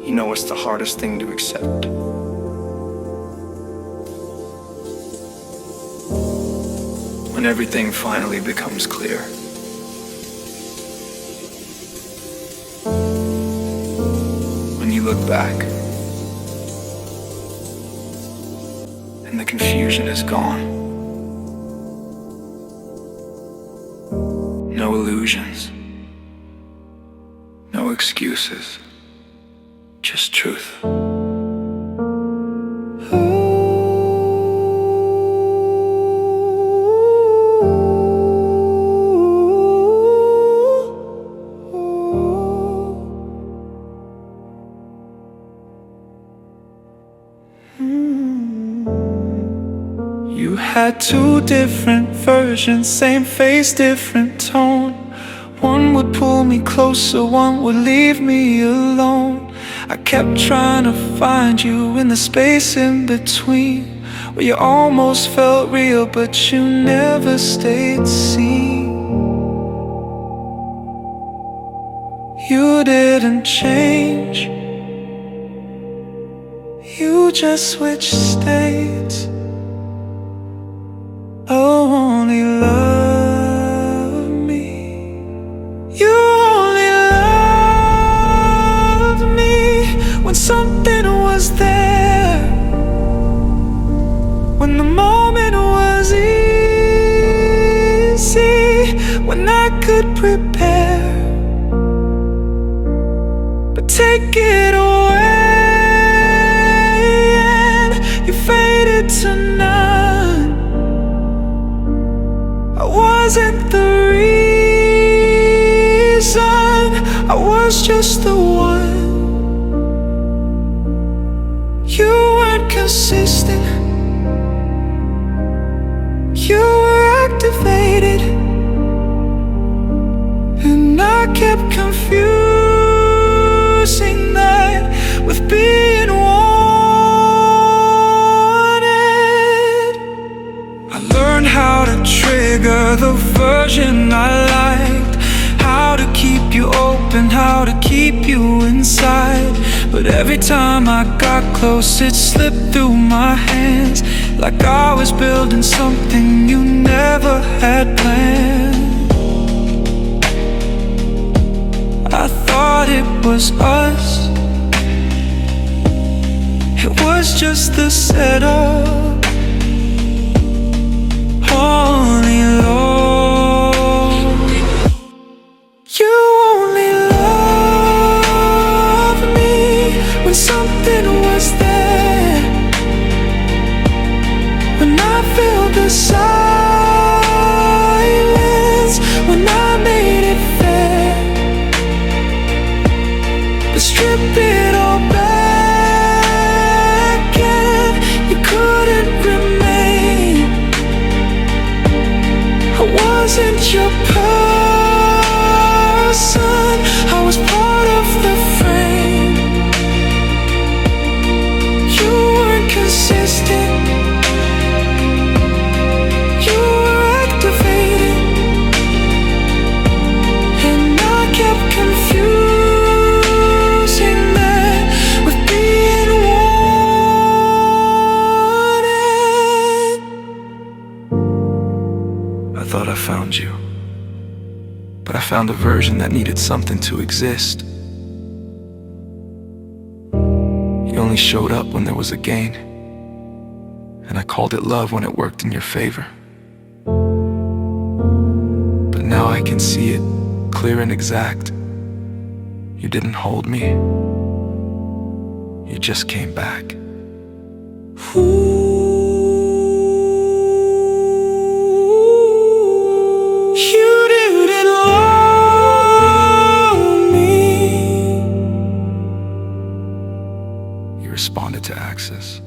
You know it's the hardest thing to accept. When everything finally becomes clear. When you look back and the confusion is gone. No illusions, no excuses, just truth. You had two different versions, same face, different tone. One would pull me closer, one would leave me alone. I kept trying to find you in the space in between, where you almost felt real, but you never stayed seen. You didn't change, you just switched states. Only love me. You only loved me when something was there, when the moment was easy, when I could prepare. But take it away and you faded to none. I wasn't the reason, I was just the one. You weren't consistent, you were activated, and I kept confusing that with being wanted. I learned how to trigger the version I liked, how to keep you open, how to keep you inside. But every time I got close, it slipped through my hands, like I was building something you never had planned. I thought it was us, it was just the setup. Only love. You only loved me when something was there, when I felt the silence, when I made it fair. But strip it all back and you couldn't remain. I wasn't your person, I was part of the frame. You weren't consistent, you were activated, and I kept confusing that with being wanted. I thought I found you, but I found a version that needed something to exist. You only showed up when there was a gain, and I called it love when it worked in your favor. But now I can see it clear and exact. You didn't hold me, you just came back. You didn't love me. You responded to access.